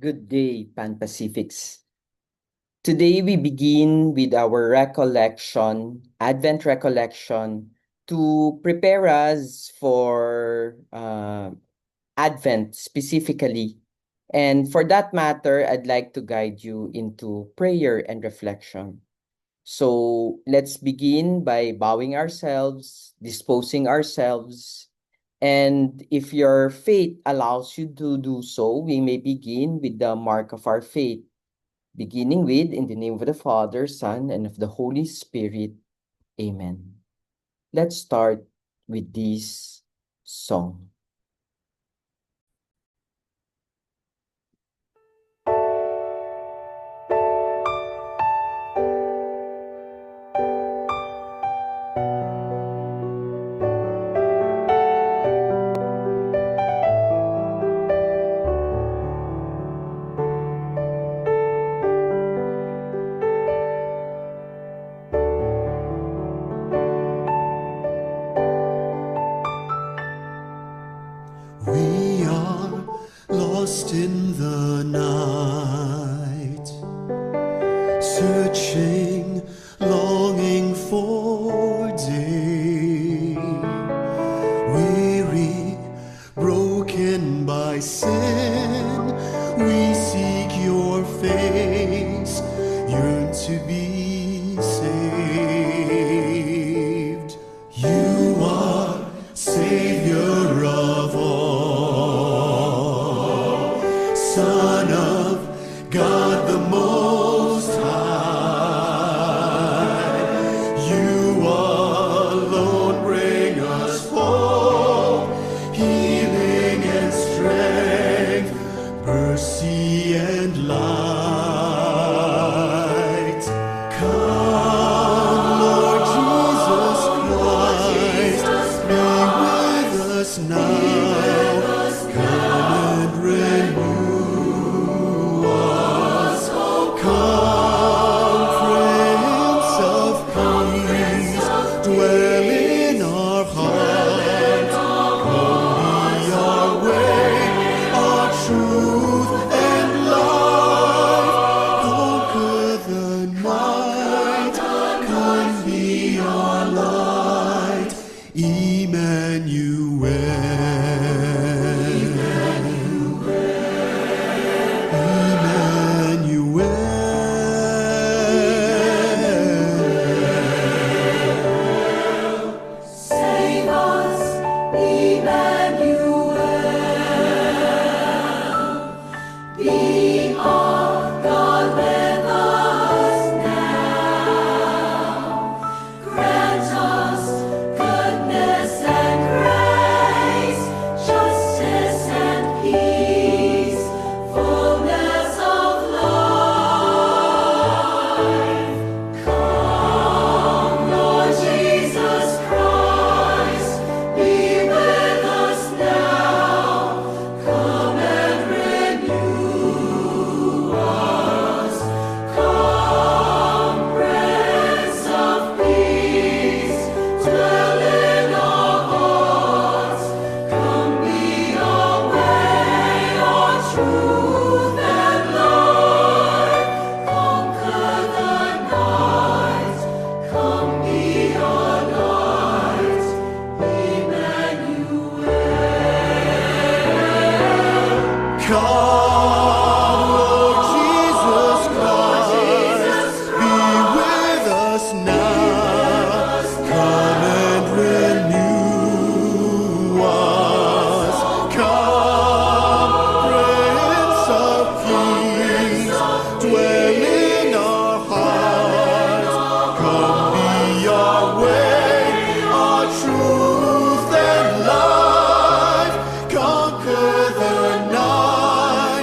Good day, Pan Pacifics. Today we begin with our recollection, Advent recollection, to prepare us for Advent specifically. And for that matter, I'd like to guide you into prayer and reflection. So let's begin by bowing ourselves, disposing ourselves, and if your faith allows you to do so, we may begin with the mark of our faith, beginning with, in the name of the Father, Son, and of the Holy Spirit. Amen. Let's start with this song. We are lost in the night, searching, longing for day. Weary, broken by sin, we seek your face, yearn to be saved. You are Savior of all, Son of God the Most High. You alone bring us hope, healing and strength, mercy and light. Come, Lord Jesus Christ, be with us now. Come and renew us. Come, Prince of Peace, dwell in our hearts. Come, be our way, our truth and life. Conquer the night. Come, be our light. Emmanuel. Save us, Emmanuel. Be our God with us now. Grant us goodness and grace, justice and peace, fullness of life. Come, Lord Jesus Christ, be with us now. Come and renew us. Come, Prince of Peace, dwell in our hearts. Come, be our way, our truth and light. Conquer the night. Come, be our light. Emmanuel. Come, Lord Jesus Christ, be with us now. Come and renew us. Come, Prince of Peace, dwell in our hearts. Come, be our way, our truth and life. Conquer the night.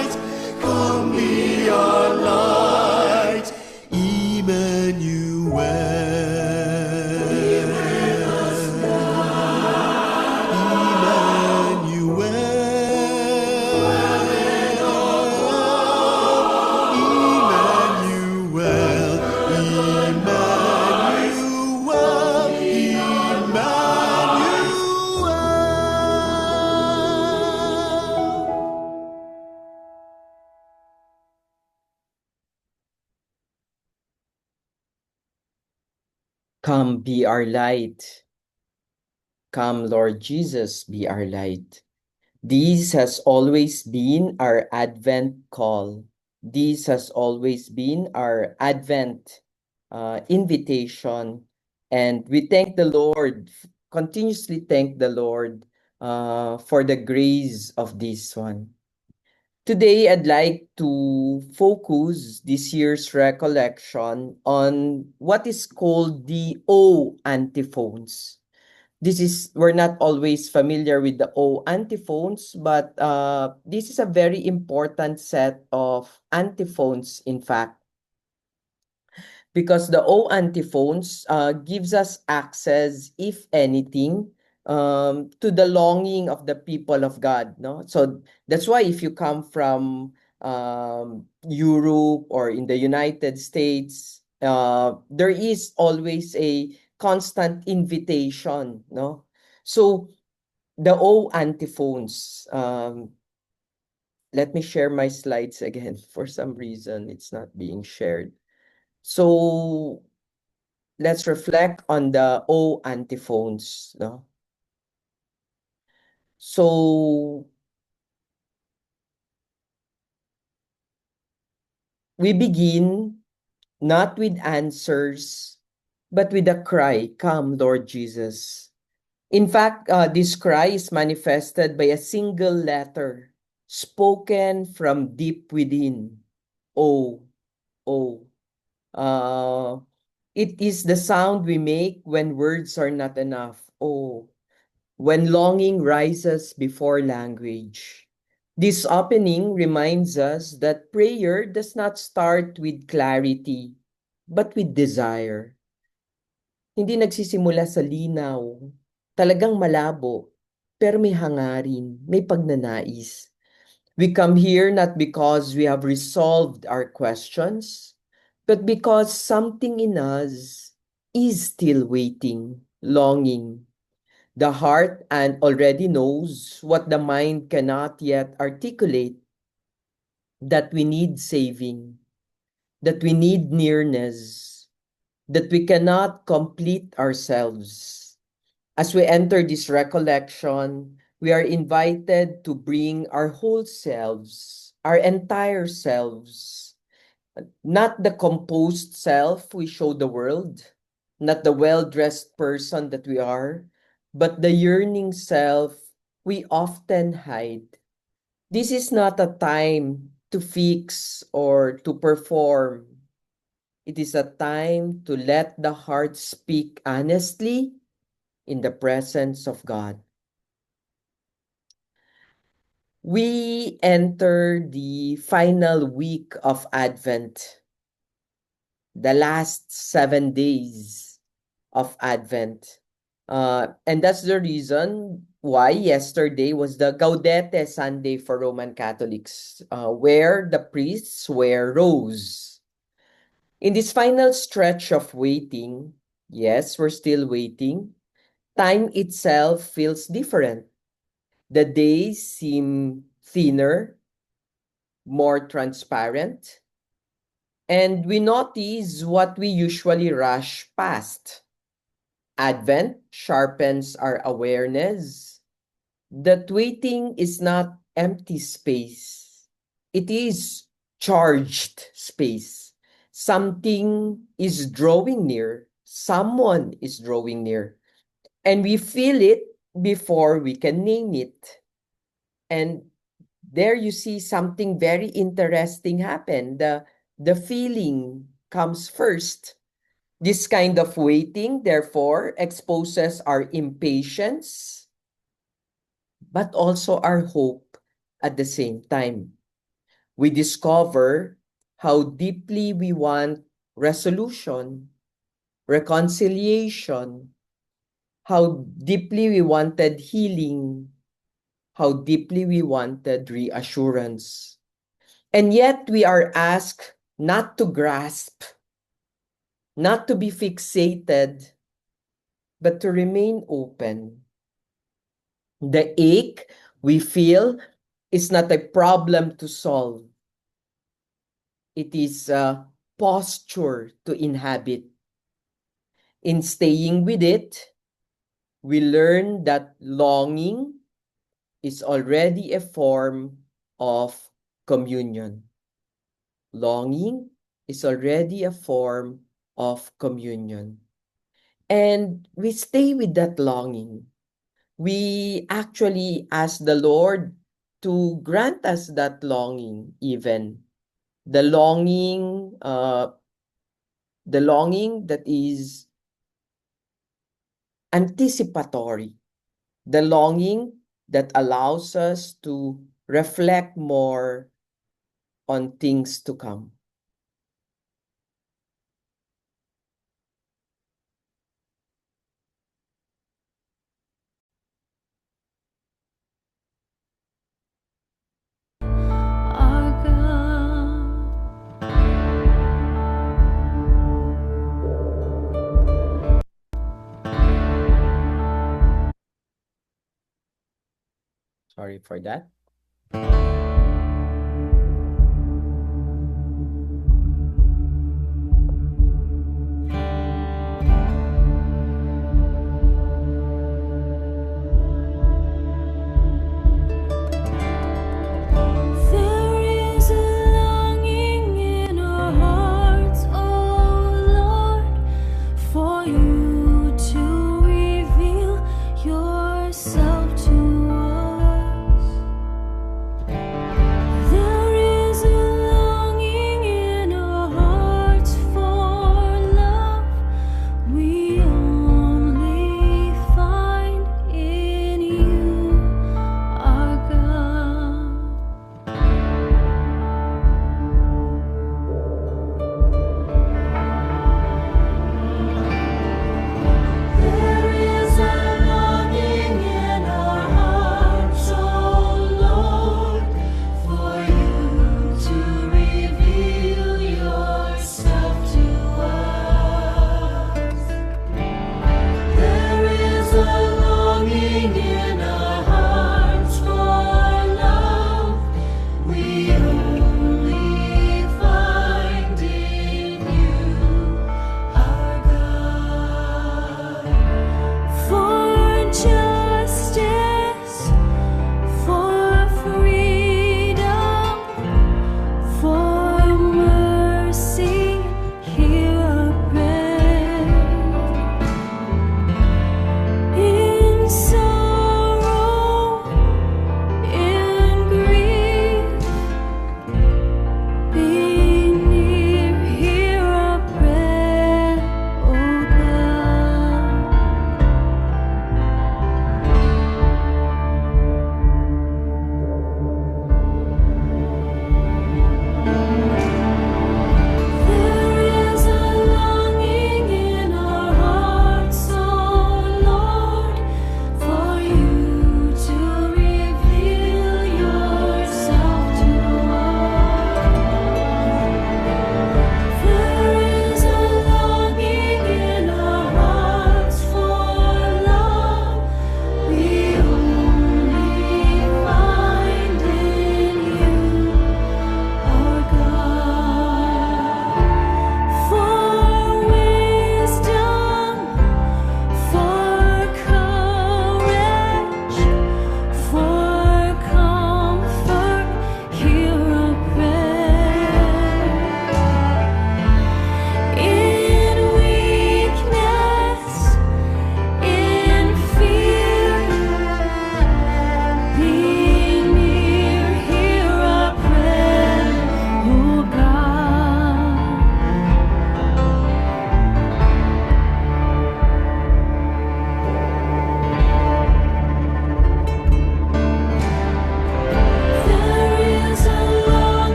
Come, be our light. Come, Lord Jesus, be our light. This has always been our Advent call. This has always been our Advent invitation. And we thank the Lord, continuously thank the Lord for the grace of this one. Today, I'd like to focus this year's recollection on what is called the O antiphons. We're not always familiar with the O antiphons, but this is a very important set of antiphons, in fact, because the O antiphons gives us access, if anything, to the longing of the people of God. No, so that's why if you come from Europe or in the United States, there is always a constant invitation. No, so the O antiphons. Let me share my slides again. For some reason, it's not being shared. So let's reflect on the O antiphons. No? So we begin not with answers, but with a cry, "Come, Lord Jesus." In fact, this cry is manifested by a single letter spoken from deep within. O, O. Uh, it is the sound we make when words are not enough. O. When longing rises before language. This opening reminds us that prayer does not start with clarity, but with desire. Hindi nagsisimula sa linaw, talagang malabo, pero may hangarin, may pagnanais. We come here not because we have resolved our questions, but because something in us is still waiting, longing. The heart and already knows what the mind cannot yet articulate, that we need saving, that we need nearness, that we cannot complete ourselves. As we enter this recollection, we are invited to bring our whole selves, our entire selves, not the composed self we show the world, not the well-dressed person that we are, but the yearning self we often hide. This is not a time to fix or to perform. It is a time to let the heart speak honestly in the presence of God. We enter the final week of Advent, the last 7 days of Advent. And that's the reason why yesterday was the Gaudete Sunday for Roman Catholics, where the priests wear rose. In this final stretch of waiting, yes, we're still waiting, time itself feels different. The days seem thinner, more transparent, and we notice what we usually rush past. Advent sharpens our awareness that waiting is not empty space. It is charged space. Something is drawing near. Someone is drawing near. And we feel it before we can name it. And there you see something very interesting happen. The feeling comes first. This kind of waiting, therefore, exposes our impatience, but also our hope at the same time. We discover how deeply we want resolution, reconciliation, how deeply we wanted healing, how deeply we wanted reassurance. And yet we are asked not to grasp, not to be fixated, but to remain open. The ache we feel is not a problem to solve. It is a posture to inhabit. In staying with it, we learn that longing is already a form of communion. Longing is already a form of communion. And we stay with that longing. We actually ask the Lord to grant us that longing, even the longing that is anticipatory, the longing that allows us to reflect more on things to come. Our God. Sorry for that. There is a longing in our hearts, oh Lord, for you to reveal yourself to us.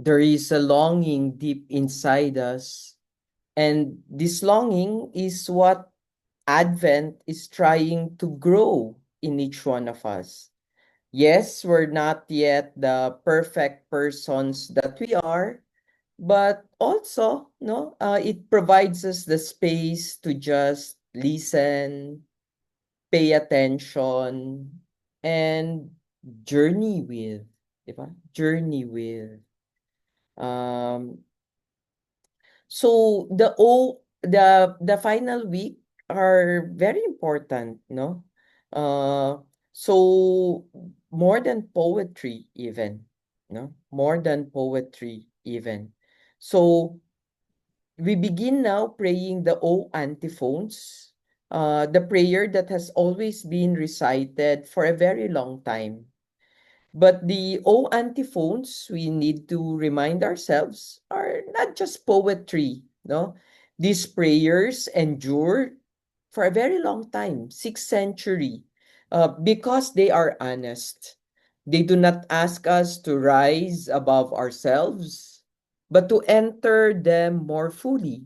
There is a longing deep inside us, and this longing is what Advent is trying to grow in each one of us. Yes, we're not yet the perfect persons that we are, but also, no, it provides us the space to just listen, pay attention, and journey with, di ba? Journey with. Um, so the final week are very important, no? So more than poetry even, no? More than poetry even. So we begin now praying the O antiphons, the prayer that has always been recited for a very long time. But the O antiphons, we need to remind ourselves, are not just poetry, no? These prayers endure for a very long time, 6th century, because they are honest. They do not ask us to rise above ourselves, but to enter them more fully.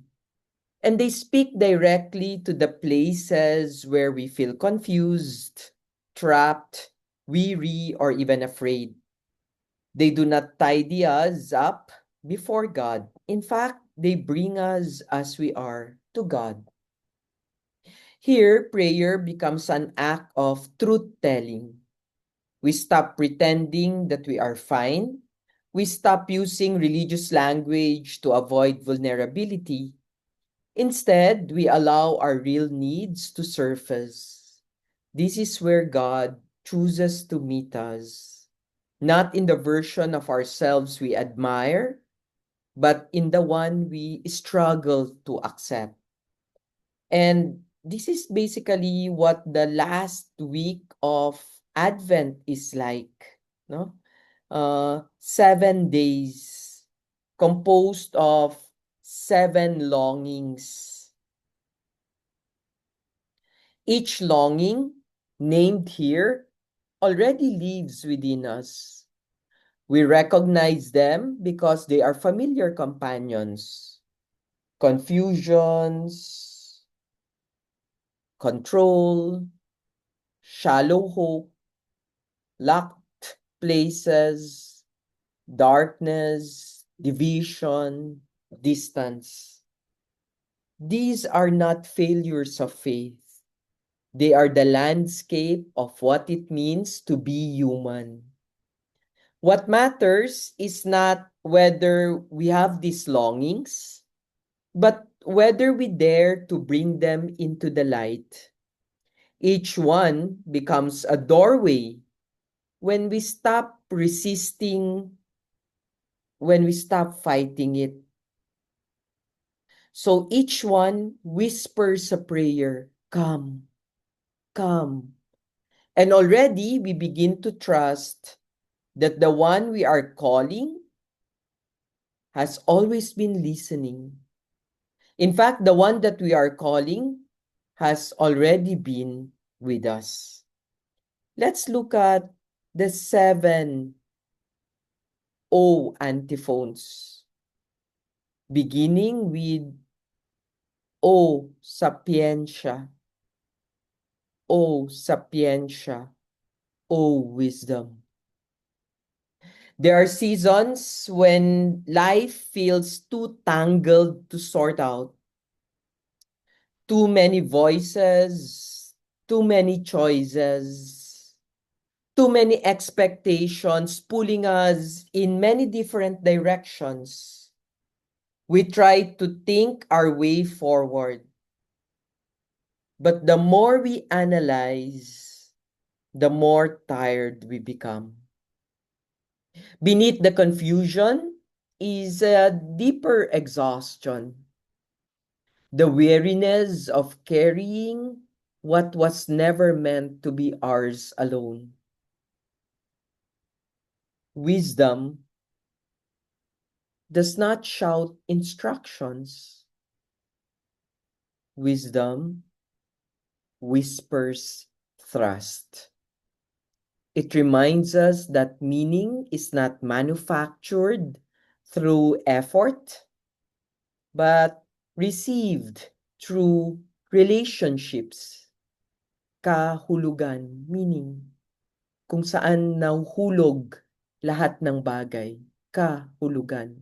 And they speak directly to the places where we feel confused, trapped, weary, or even afraid. They do not tidy us up before God. In fact, they bring us as we are to God. Here, prayer becomes an act of truth telling. We stop pretending that we are fine. We stop using religious language to avoid vulnerability. Instead, we allow our real needs to surface. This is where God chooses to meet us, not in the version of ourselves we admire, but in the one we struggle to accept. And this is basically what the last week of Advent is like, no? 7 days composed of 7 longings. Each longing, named here, already lives within us. We recognize them because they are familiar companions. Confusions, control, shallow hope, locked places, darkness, division, distance. These are not failures of faith. They are the landscape of what it means to be human. What matters is not whether we have these longings, but whether we dare to bring them into the light. Each one becomes a doorway when we stop resisting, when we stop fighting it. So each one whispers a prayer, come, come. And already we begin to trust that the one we are calling has always been listening. In fact, the one that we are calling has already been with us. Let's look at the 7 O antiphons, beginning with O sapientia, O sapientia, O wisdom. There are seasons when life feels too tangled to sort out. Too many voices, too many choices, too many expectations pulling us in many different directions. We try to think our way forward, but the more we analyze, the more tired we become. Beneath the confusion is a deeper exhaustion, the weariness of carrying what was never meant to be ours alone. Wisdom does not shout instructions. Wisdom whispers trust. It reminds us that meaning is not manufactured through effort, but received through relationships, kahulugan, meaning, kung saan nahuhulog lahat ng bagay, kahulugan.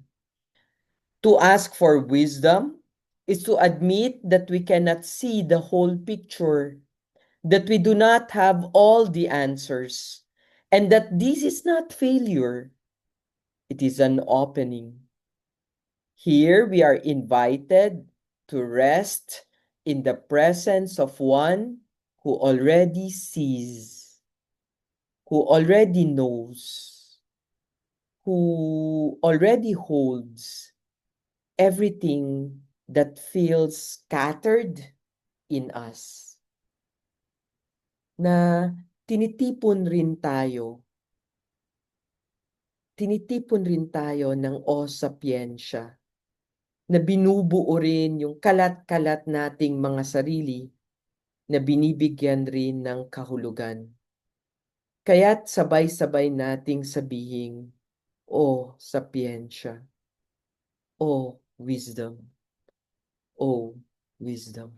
To ask for wisdom is to admit that we cannot see the whole picture, that we do not have all the answers, and that this is not failure. It is an opening. Here we are invited to rest in the presence of one who already sees, who already knows, who already holds everything that feels scattered in us. Na tinitipon rin tayo ng o sapiensya, na binubuo rin yung kalat-kalat nating mga sarili na binibigyan rin ng kahulugan. Kaya't sabay-sabay nating sabihin, o sapiensya, o wisdom, o wisdom.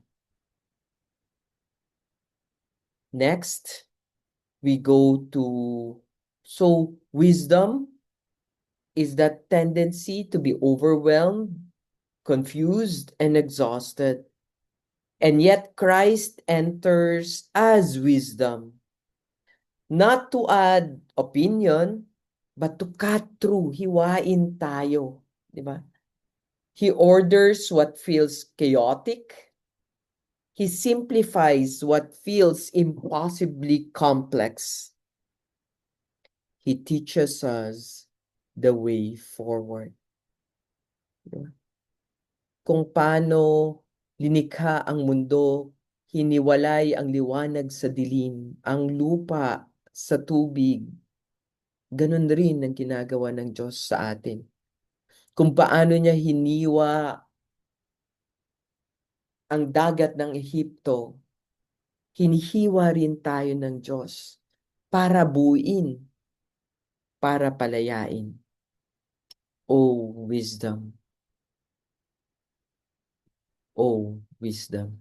Next, we go to, so wisdom is that tendency to be overwhelmed, confused, and exhausted. And yet Christ enters as wisdom, not to add opinion, but to cut through, hiwain tayo, di ba? He orders what feels chaotic. He simplifies what feels impossibly complex. He teaches us the way forward. Kung paano linikha ang mundo, hiniwalay ang liwanag sa dilim, ang lupa sa tubig. Ganun rin ang ginagawa ng Diyos sa atin. Kung paano niya hiniwa ang dagat ng Ehipto, hinihiwa rin tayo ng Diyos para buuin, para palayain. Oh, wisdom. Oh, wisdom.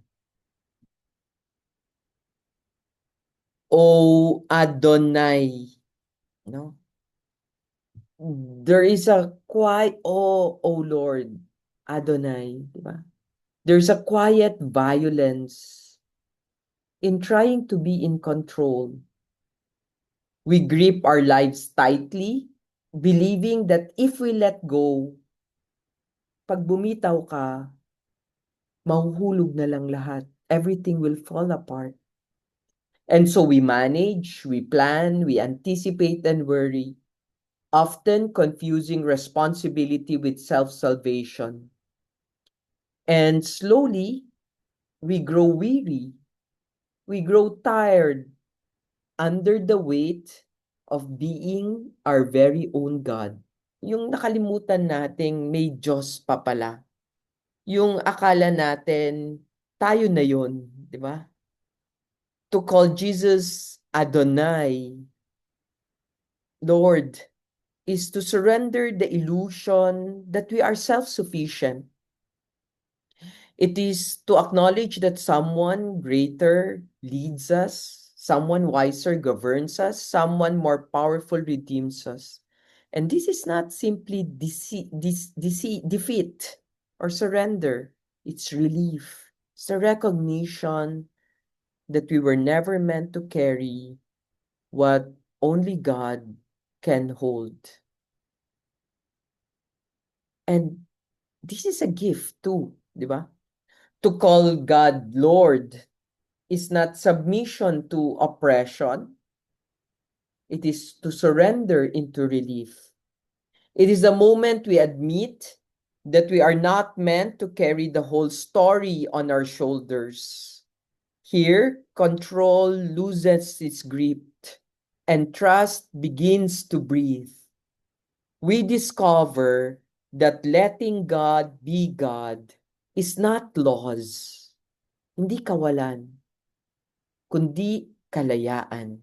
Oh, Adonai. No? There is a quiet, oh Lord, Adonai, di ba? There's a quiet violence in trying to be in control. We grip our lives tightly, believing that if we let go, pag bumitaw ka, mahuhulog na lang lahat. Everything will fall apart. And so we manage, we plan, we anticipate and worry, often confusing responsibility with self-salvation. And slowly, we grow weary. We grow tired under the weight of being our very own God. Yung nakalimutan nating may Diyos pa pala. Yung akala natin, tayo na yun, di ba? To call Jesus Adonai, Lord, is to surrender the illusion that we are self-sufficient. It is to acknowledge that someone greater leads us, someone wiser governs us, someone more powerful redeems us. And this is not simply defeat or surrender. It's relief. It's a recognition that we were never meant to carry what only God can hold. And this is a gift too, di ba? To call God Lord is not submission to oppression. It is to surrender into relief. It is the moment we admit that we are not meant to carry the whole story on our shoulders. Here, control loosens its grip and trust begins to breathe. We discover that letting God be God is not loss, hindi kawalan, kundi kalayaan.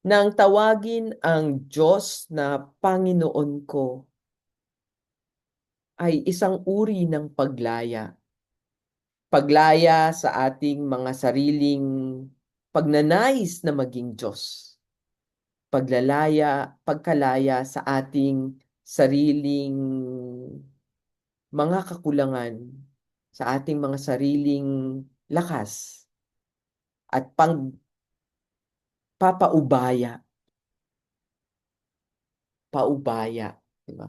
Nang tawagin ang Diyos na Panginoon ko, ay isang uri ng paglaya. Paglaya sa ating mga sariling pagnanais na maging Diyos. Pagkalaya sa ating sariling mga kakulangan, sa ating mga sariling lakas at papaubaya, di ba?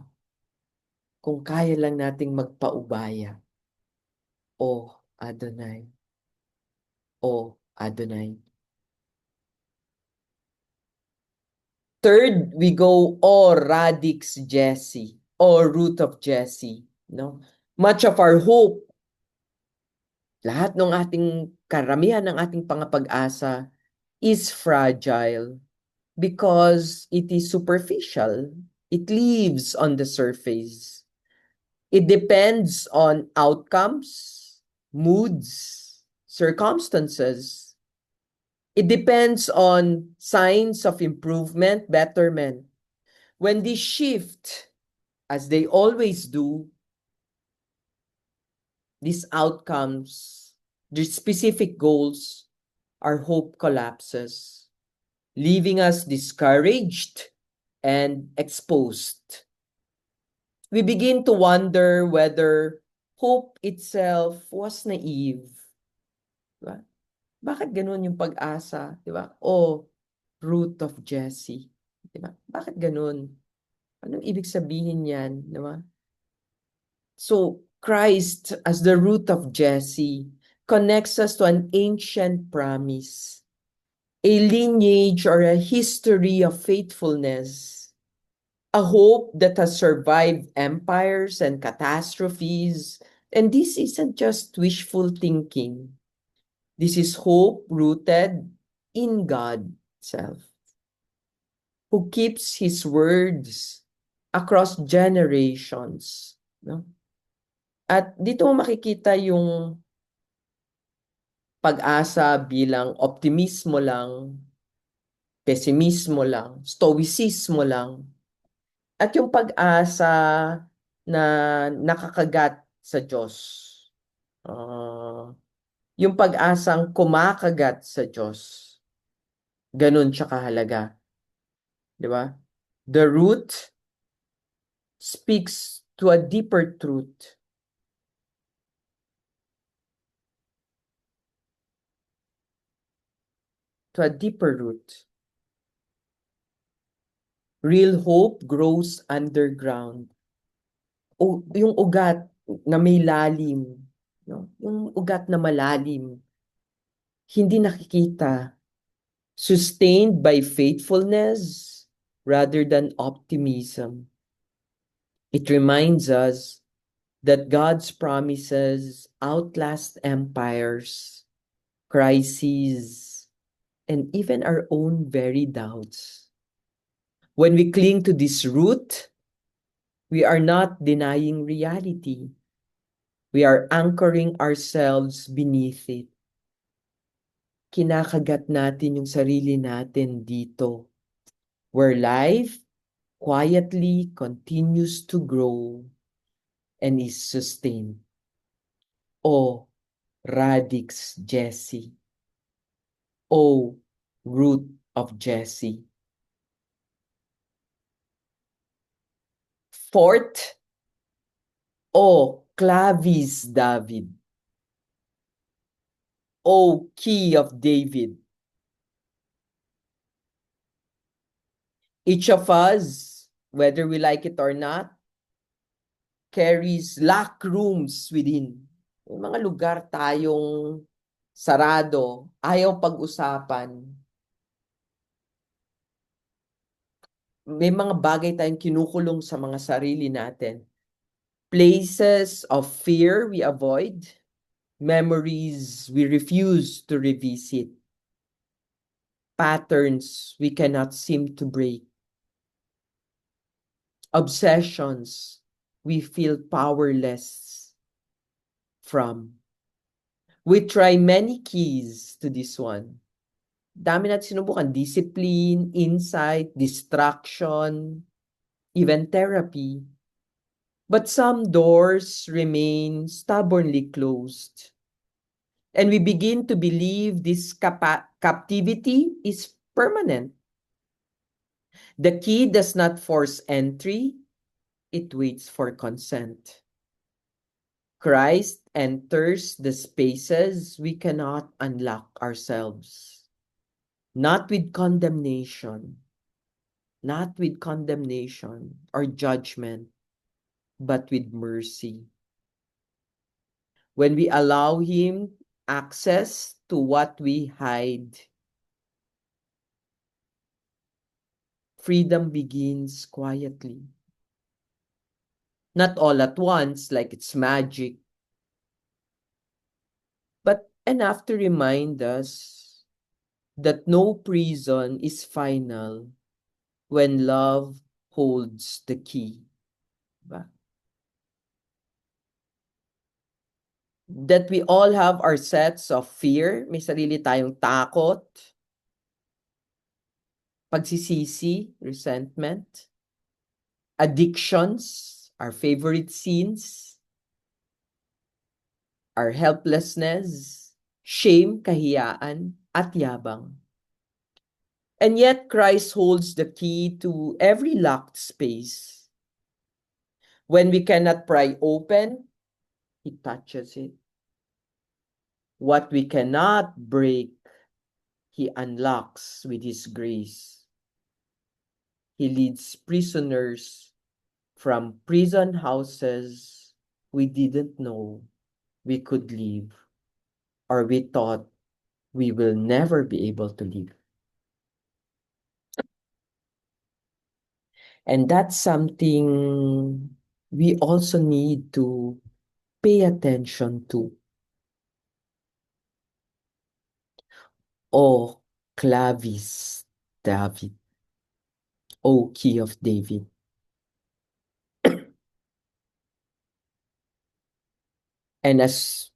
Kung kaya lang nating magpaubaya, O Adonai, O Adonai. Third, we go O Radix Jesse, or root of Jesse, no? Much of our hope, lahat ng ating karamihan ng ating pangapag-asa is fragile because it is superficial. It lives on the surface. It depends on outcomes, moods, circumstances. It depends on signs of improvement, betterment. When they shift, as they always do, these outcomes, these specific goals, our hope collapses, leaving us discouraged and exposed. We begin to wonder whether hope itself was naive. Diba? Bakit ganun yung pag-asa? Diba? O root of Jesse. Diba? Bakit ganun? Anong ibig sabihin yan? Diba? So, Christ as the root of Jesse connects us to an ancient promise, a lineage or a history of faithfulness, a hope that has survived empires and catastrophes. And this isn't just wishful thinking. This is hope rooted in God Himself, who keeps His words across generations. No? At dito mo makikita yung pag-asa bilang optimismo lang, pesimismo lang, stoicismo lang, at yung pag-asa na nakakagat sa Diyos. Yung pag-asang kumakagat sa Diyos. Ganun siya kahalaga. Di ba? The root speaks to a deeper truth. To a deeper root. Real hope grows underground. O yung ugat na may lalim, no? Yung ugat na malalim, hindi nakikita, sustained by faithfulness rather than optimism. It reminds us that God's promises outlast empires, crises, and even our own very doubts. When we cling to this root, we are not denying reality. We are anchoring ourselves beneath it. Kinakagat natin yung sarili natin dito, where life quietly continues to grow and is sustained. O Radix Jesse. O root of Jesse. Fourth, O Clavis David. O key of David. Each of us, whether we like it or not, carries locked rooms within. May mga lugar tayong sarado, ayaw pag-usapan. May mga bagay tayong kinukulong sa mga sarili natin. Places of fear we avoid, memories we refuse to revisit, patterns we cannot seem to break, obsessions we feel powerless from. We try many keys to this one. Dami natin sinubukan, discipline, insight, distraction, even therapy. But some doors remain stubbornly closed. And we begin to believe this captivity is permanent. The key does not force entry, it waits for consent. Christ enters the spaces we cannot unlock ourselves, not with condemnation, not with condemnation or judgment, but with mercy. When we allow Him access to what we hide, freedom begins quietly. Not all at once, like it's magic, but enough to remind us that no prison is final when love holds the key. Diba? That we all have our sets of fear. May sarili tayong takot, pagsisisi, resentment, addictions, our favorite sins, our helplessness, shame, kahiyaan, at yabang. And yet Christ holds the key to every locked space. When we cannot pry open, He touches it. What we cannot break, He unlocks with His grace. He leads prisoners from prison houses we didn't know we could leave, or we thought we will never be able to leave. And that's something we also need to pay attention to. O clavis David, O key of David. And as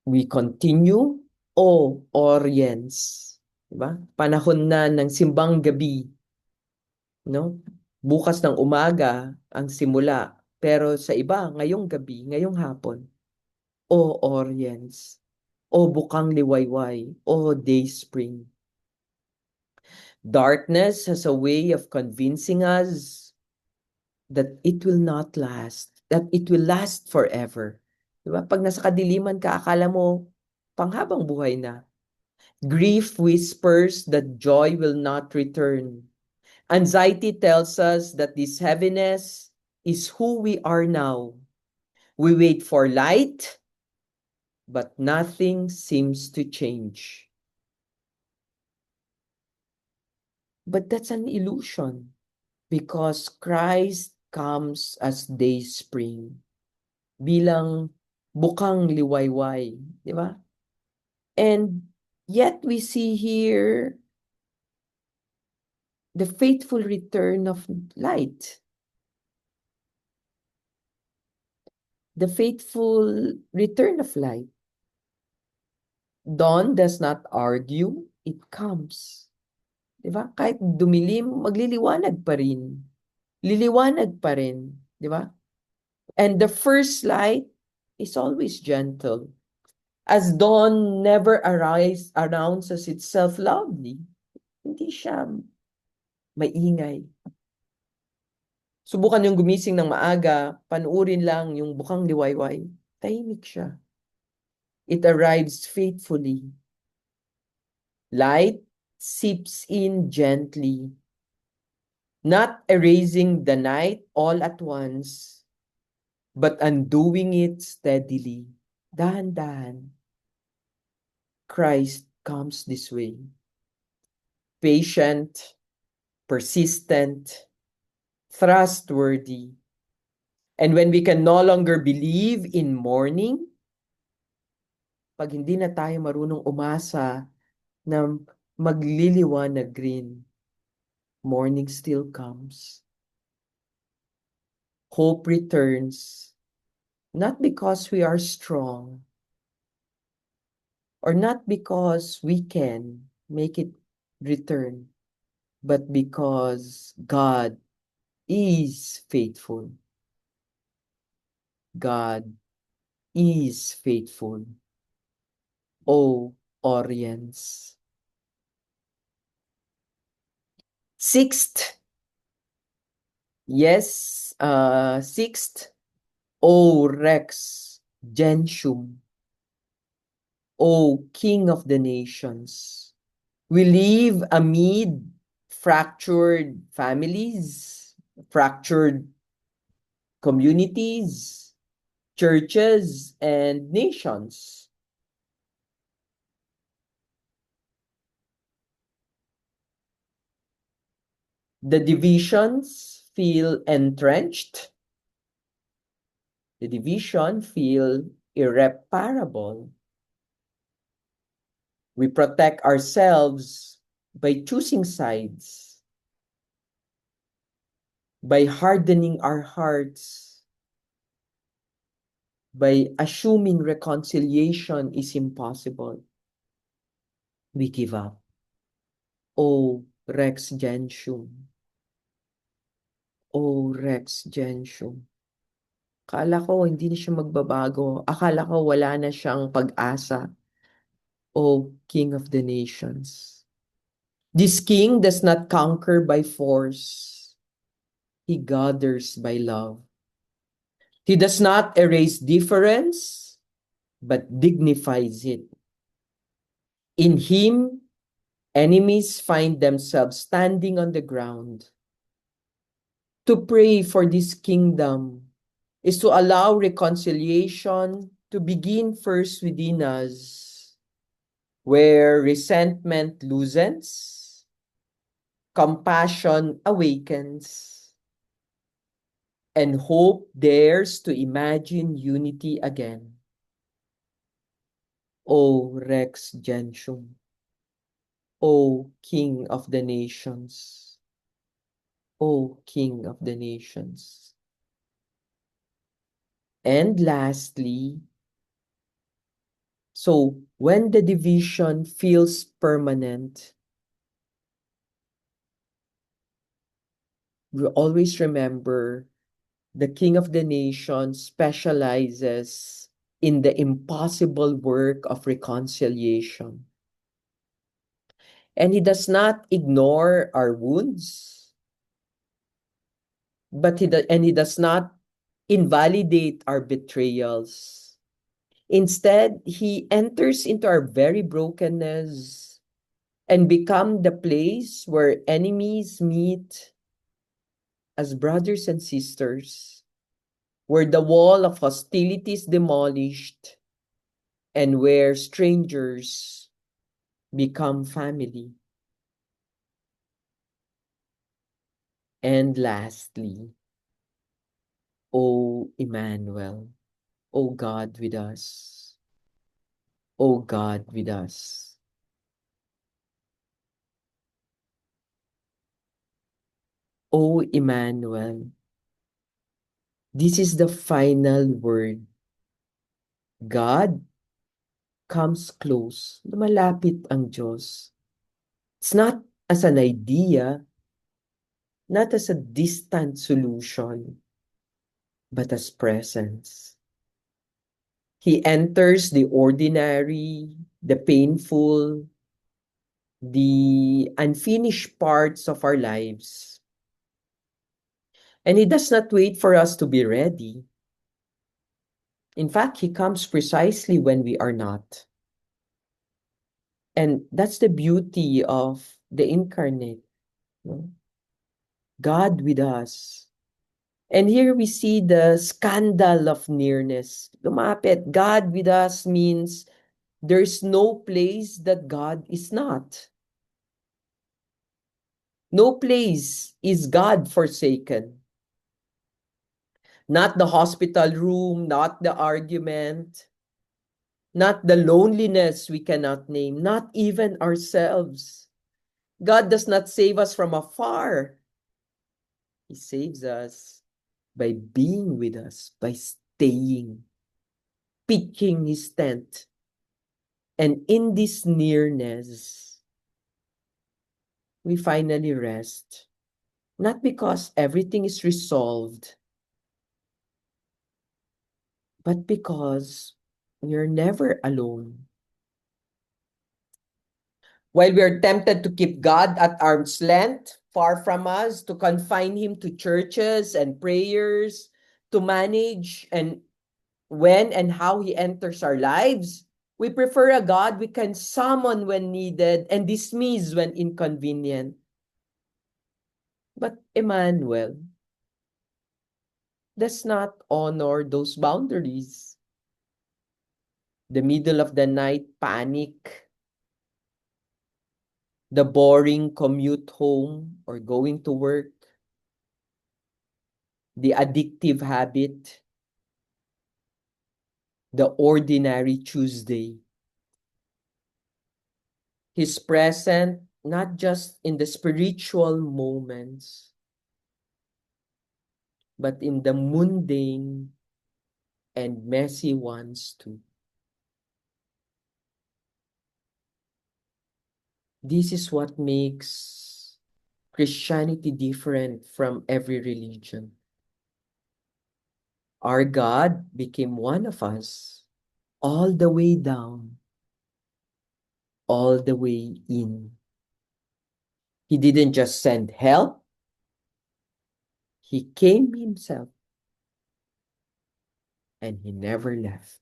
we continue, O Orients, diba? Panahon na ng simbang gabi, no? Bukas ng umaga ang simula, pero sa iba, ngayong gabi, ngayong hapon. O Orients, O bukang liwayway, O dayspring. Darkness has a way of convincing us that it will not last, that it will last forever. Diba? Pag nasa kadiliman ka, akala mo panghabang buhay na. Grief whispers that joy will not return. Anxiety tells us that this heaviness is who we are now. We wait for light, but nothing seems to change. But that's an illusion, because Christ comes as dayspring, bilang bukang liwayway, di ba? And yet we see here the faithful return of light. The faithful return of light. Dawn does not argue, it comes. Diba? Kahit dumilim, magliliwanag pa rin. Liliwanag pa rin. Diba? And the first light is always gentle. As dawn never announces itself loudly, hindi siya maingay. Subukan yung gumising ng maaga, panuurin lang yung bukang liwayway. Tahimik siya. It arrives faithfully. Light seeps in gently, not erasing the night all at once, but undoing it steadily, dahan-dahan. Christ comes this way. Patient, persistent, trustworthy. And when we can no longer believe in morning, pag hindi na tayo marunong umasa na magliliwanag rin, morning still comes. Hope returns, not because we are strong, or not because we can make it return, but because God is faithful. God is faithful. O Oriens. Sixth, yes, sixth, O Rex Gentium, O King of the Nations. We live amid fractured families, fractured communities, churches, and nations. The divisions feel entrenched. The division feel irreparable. We protect ourselves by choosing sides, by hardening our hearts, by assuming reconciliation is impossible. We give up. O Rex Gentium. O Rex Gentium. Akala ko hindi na siya magbabago. Akala ko wala na siyang pag-asa. O King of the Nations. This king does not conquer by force. He gathers by love. He does not erase difference, but dignifies it. In him, enemies find themselves standing on the ground. To pray for this kingdom is to allow reconciliation to begin first within us, where resentment loosens, compassion awakens, and hope dares to imagine unity again. O Rex Gentium, O King of the Nations, O King of the Nations. And lastly, so when the division feels permanent, we always remember the King of the Nation specializes in the impossible work of reconciliation. And he does not ignore our wounds, but he does not invalidate our betrayals. Instead, he enters into our very brokenness and become the place where enemies meet as brothers and sisters, where the wall of hostility is demolished, and where strangers become family. And lastly, O Emmanuel, O God with us, O God with us. O Emmanuel, this is the final word. God comes close. Lumalapit ang Diyos. It's not as an idea, not as a distant solution, but as presence. He enters the ordinary, the painful, the unfinished parts of our lives. And he does not wait for us to be ready. In fact, he comes precisely when we are not. And that's the beauty of the incarnate. No? God with us. And here we see the scandal of nearness. Lumapit, God with us means there's no place that God is not. No place is God forsaken. Not the hospital room, not the argument, not the loneliness we cannot name, not even ourselves. God does not save us from afar. He saves us by being with us, by staying, pitching his tent. And in this nearness, we finally rest. Not because everything is resolved, but because we're never alone. While we are tempted to keep God at arm's length, far from us, to confine him to churches and prayers, to manage and when and how he enters our lives, we prefer a God we can summon when needed and dismiss when inconvenient. But Emmanuel does not honor those boundaries. The middle of the night panic, the boring commute home or going to work, the addictive habit, the ordinary Tuesday. He's present not just in the spiritual moments, but in the mundane and messy ones too. This is what makes Christianity different from every religion. Our God became one of us, all the way down, all the way in. He didn't just send help, he came himself, and he never left.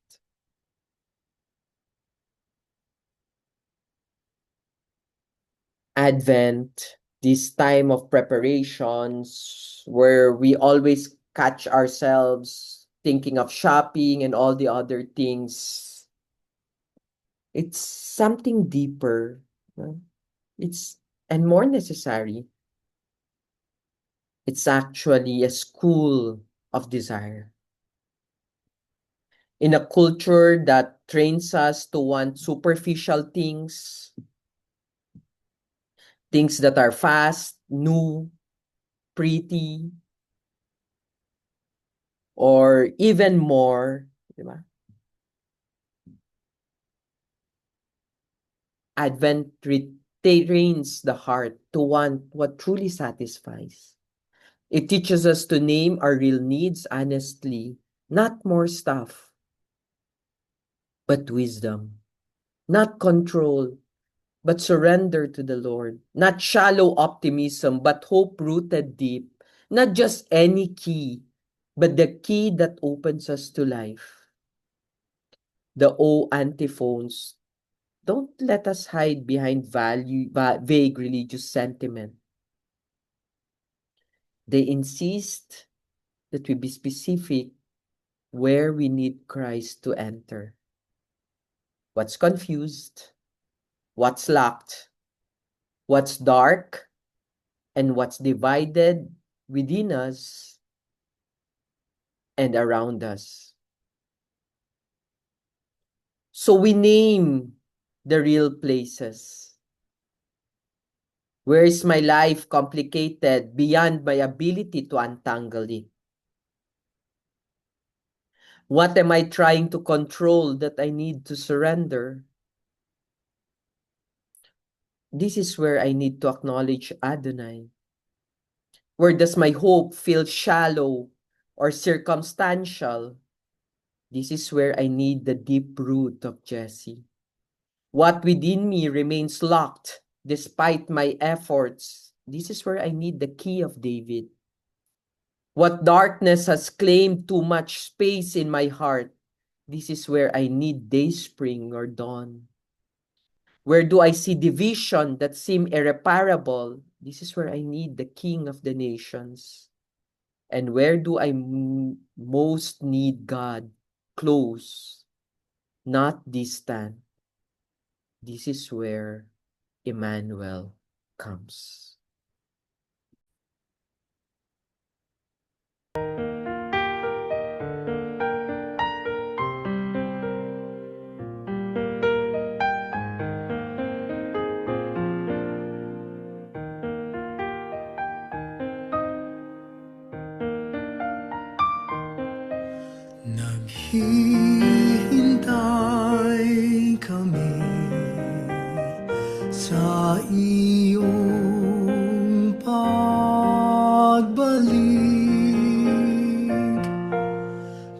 Advent, this time of preparations where we always catch ourselves thinking of shopping and all the other things. It's something deeper. It's and more necessary. It's actually a school of desire. In a culture that trains us to want superficial things, things that are fast, new, pretty, or even more, diba? Advent trains the heart to want what truly satisfies. It teaches us to name our real needs honestly, not more stuff, but wisdom, not control, but surrender to the Lord, not shallow optimism, but hope rooted deep, not just any key, but the key that opens us to life. The O antiphons don't let us hide behind vague religious sentiment. They insist that we be specific where we need Christ to enter. What's confused, what's locked, what's dark, and what's divided within us and around us. So we name the real places. Where is my life complicated beyond my ability to untangle it? What am I trying to control that I need to surrender? This is where I need to acknowledge Adonai. Where does my hope feel shallow or circumstantial? This is where I need the deep root of Jesse. What within me remains locked despite my efforts. This is where I need the key of David. What darkness has claimed too much space in my heart. This is where I need dayspring or dawn. Where do I see division that seem irreparable? This is where I need the King of the nations. And where do I most need God? Close, not distant. This is where Emmanuel comes. Naghihintay kami sa iyong pagbalik.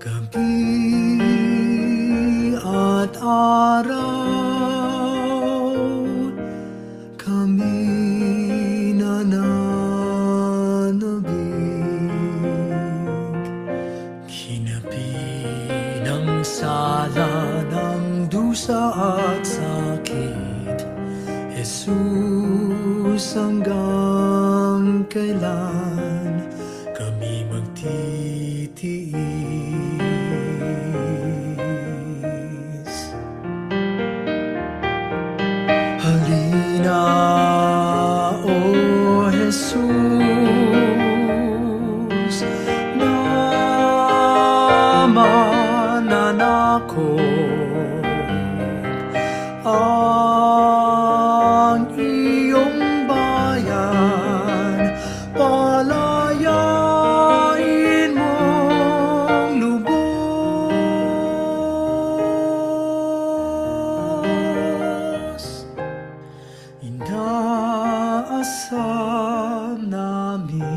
Gabi Jesus, hanggang kailan kami magtitiis? Halina, O Jesus, na mananakop ang iyong bayan, palayain mong lubos. Inaasam namin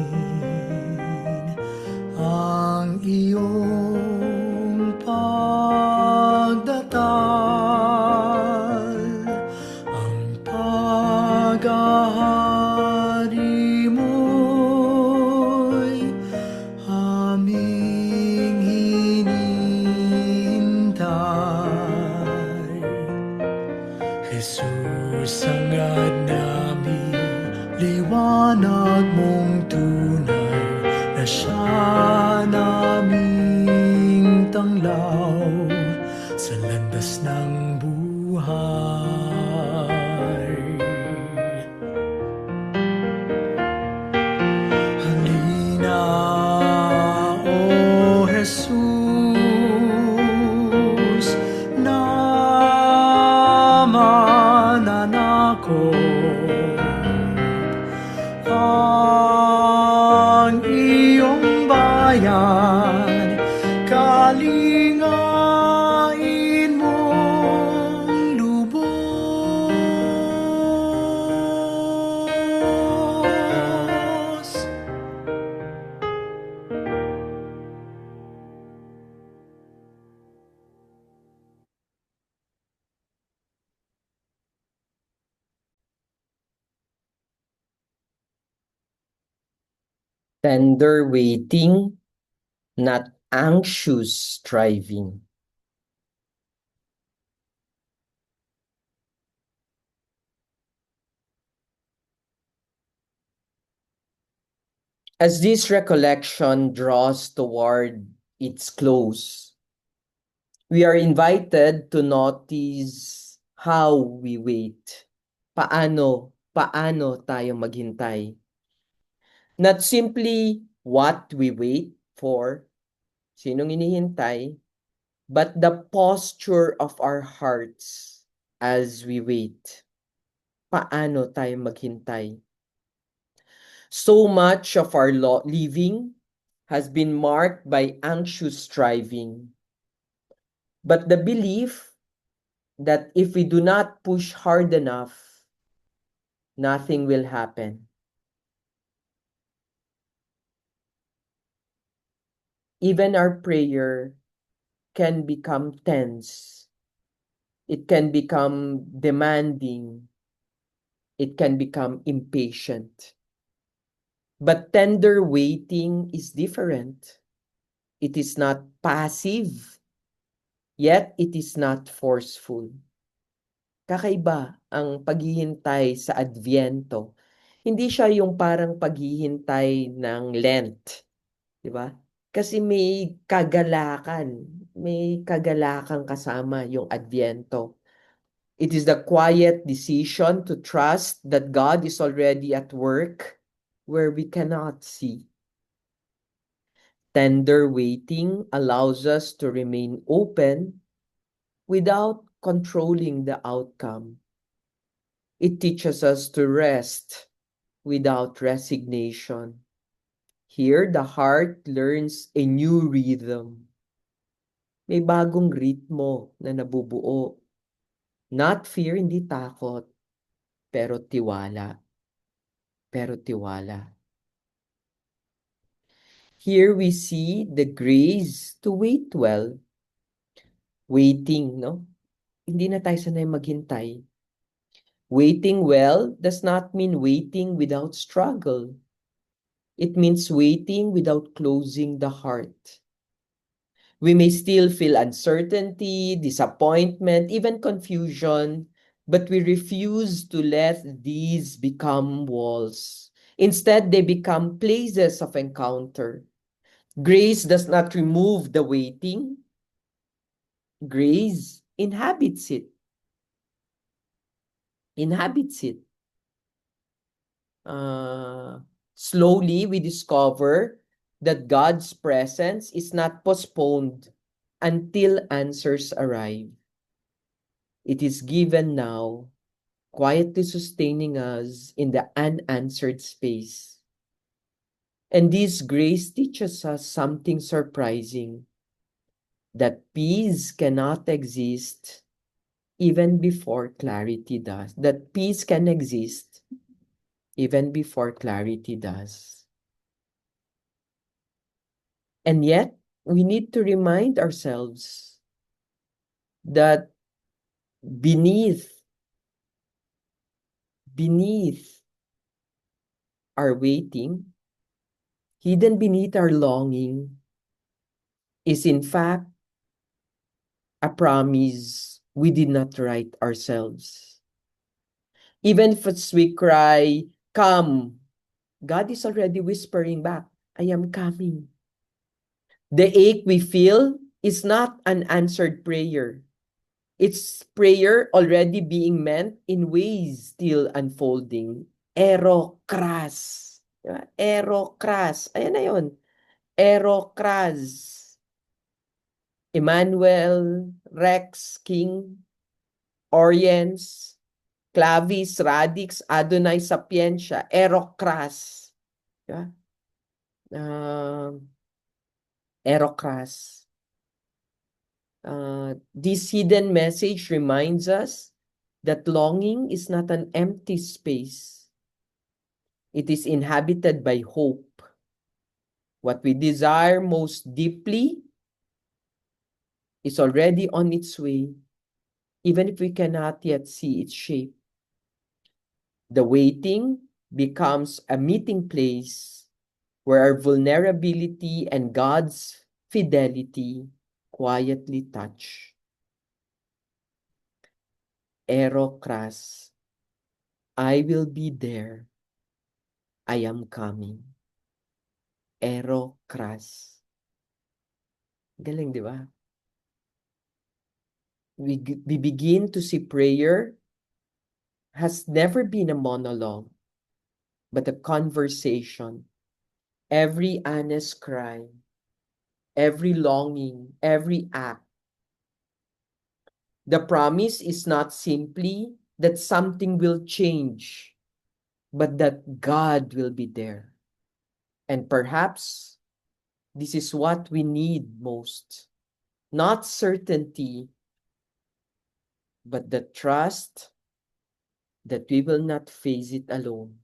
ang iyong pagdatal, ang paghahari mo'y aming hinihintay. Jesus, hangad namin, liwanag mong tunay, na siya naming tanglaw sa landas ng buhay. Halina, O Jesus, na mananakop ang iyong bayan, kalingain mong lubos. Tender waiting, not anxious striving. As this recollection draws toward its close, we are invited to notice how we wait. Paano tayo maghintay? Not simply what we wait for, sinong inihintay, but the posture of our hearts as we wait. Paano tayo maghintay? So much of our living has been marked by anxious striving. But the belief that if we do not push hard enough, nothing will happen. Even our prayer can become tense. It can become demanding. It can become impatient. But tender waiting is different. It is not passive, yet it is not forceful. Kakaiba ang paghihintay sa Adviento. Hindi siya yung parang paghihintay ng Lent, di ba? Kasi may kagalakan kasama yung Adviento. It is the quiet decision to trust that God is already at work where we cannot see. Tender waiting allows us to remain open without controlling the outcome. It teaches us to rest without resignation. Here, the heart learns a new rhythm. May bagong ritmo na nabubuo. Not fear, hindi takot, pero tiwala. Here we see the grace to wait well. Waiting, no? Hindi na tayo sanay maghintay. Waiting well does not mean waiting without struggle. It means waiting without closing the heart. We may still feel uncertainty, disappointment, even confusion, but we refuse to let these become walls. Instead, they become places of encounter. Grace does not remove the waiting. Grace inhabits it. Inhabits it. Slowly, we discover that God's presence is not postponed until answers arrive. It is given now, quietly sustaining us in the unanswered space. And this grace teaches us something surprising, that peace cannot exist even before clarity does. That peace can exist even before clarity does. And yet, we need to remind ourselves that beneath our waiting, hidden beneath our longing, is in fact a promise we did not write ourselves. Even if we cry, "Come," God is already whispering back, "I am coming." The ache we feel is not an answered prayer. It's prayer already being meant in ways still unfolding. Erokras. Diba? Erokras. Ayan na yun. Erokras. Emmanuel, Rex, King, Oriens, Clavis, Radix, Adonai, Sapientia, Erokras. Diba? Erokras. This hidden message reminds us that longing is not an empty space. It is inhabited by hope. What we desire most deeply is already on its way, even if we cannot yet see its shape. The waiting becomes a meeting place where our vulnerability and God's fidelity quietly touch. Erokras. I will be there. I am coming. Erokras. Galing, di ba? We begin to see prayer has never been a monologue, but a conversation. Every honest cry, every longing, every act. The promise is not simply that something will change, but that God will be there. And perhaps this is what we need most. Not certainty, but the trust that we will not face it alone.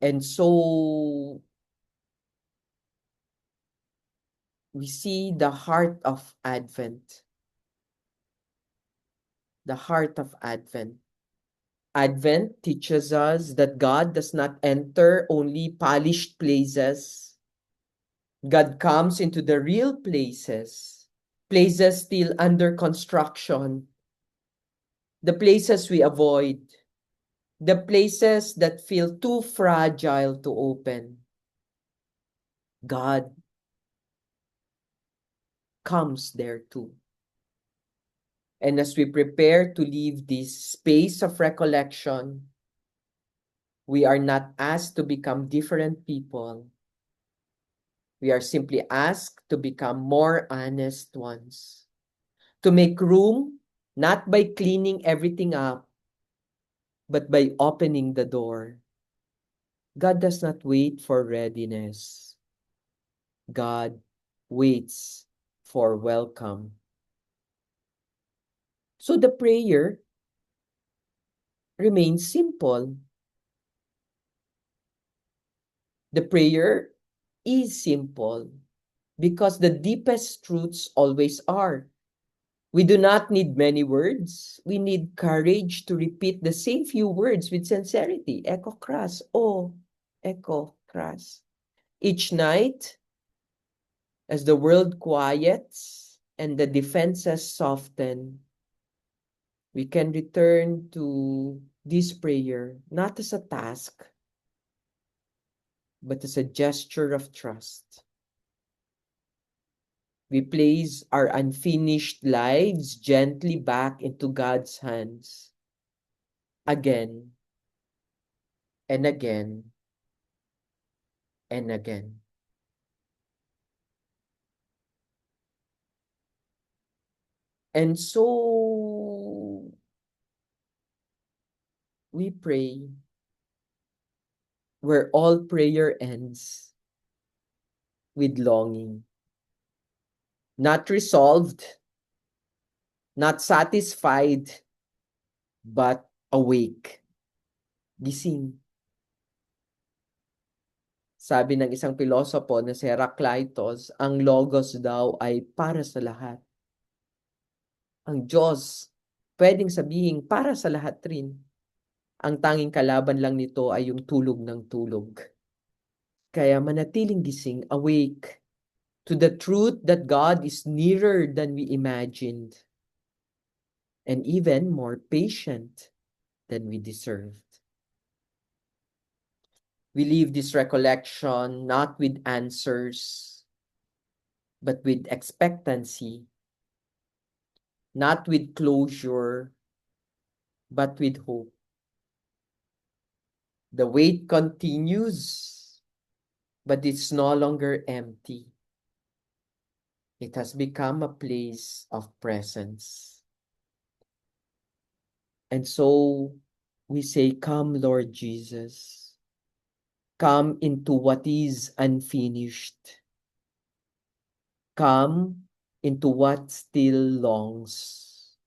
And so we see the heart of Advent. The heart of Advent. Advent teaches us that God does not enter only polished places. God comes into the real places, places still under construction, the places we avoid, the places that feel too fragile to open. God comes there too. And as we prepare to leave this space of recollection, we are not asked to become different people. We are simply asked to become more honest ones, to make room not by cleaning everything up, but by opening the door. God does not wait for readiness. God waits for welcome. So the prayer remains simple. The prayer is simple because the deepest truths always are. We do not need many words. We need courage to repeat the same few words with sincerity. Echo kras. Oh, echo kras. Each night, as the world quiets and the defenses soften, we can return to this prayer not as a task, but as a gesture of trust. We place our unfinished lives gently back into God's hands again and again and again. And so we pray where all prayer ends with longing, not resolved, not satisfied, but awake, gising. Sabi ng isang pilosopo na si Heraclitus, ang logos daw ay para sa lahat. Ang Diyos, pwedeng sabihin para sa lahat rin. Ang tanging kalaban lang nito ay yung tulog ng tulog. Kaya manatiling gising, awake, to the truth that God is nearer than we imagined, and even more patient than we deserved. We leave this recollection not with answers, but with expectancy, not with closure, but with hope. The wait continues, but it's no longer empty. It has become a place of presence. And so we say, "Come, Lord Jesus. Come into what is unfinished. Come into what still longs.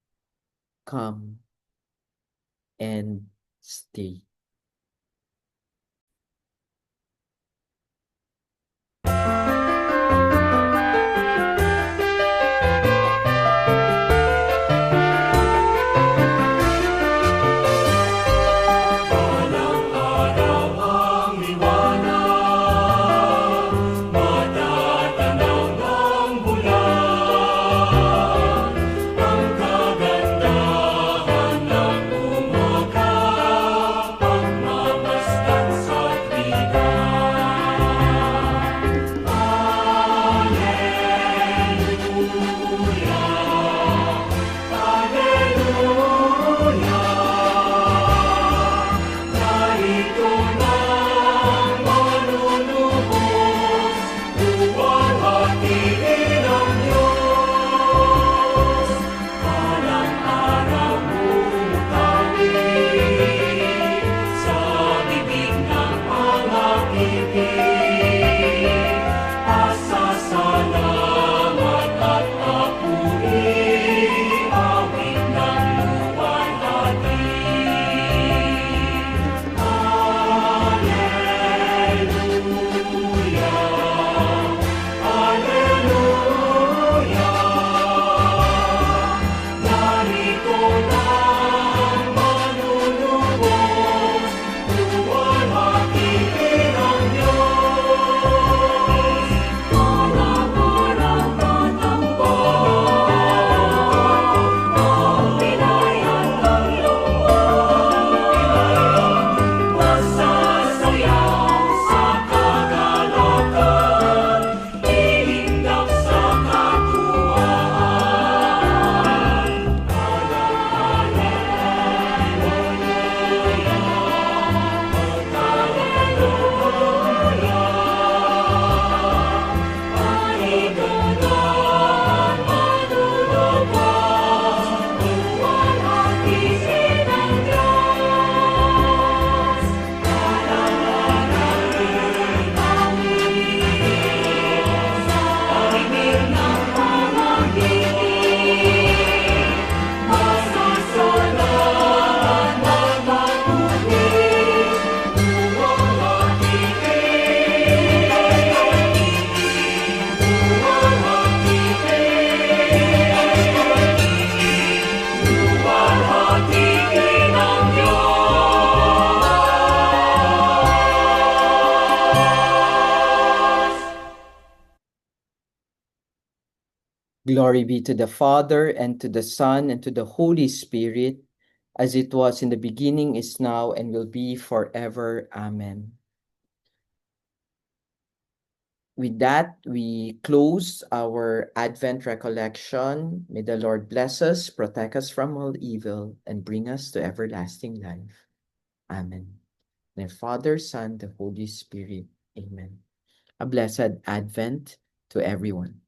Come and stay." Glory be to the Father, and to the Son, and to the Holy Spirit, as it was in the beginning, is now, and will be forever. Amen. With that, we close our Advent recollection. May the Lord bless us, protect us from all evil, and bring us to everlasting life. Amen. In the Father, Son, the Holy Spirit. Amen. A blessed Advent to everyone.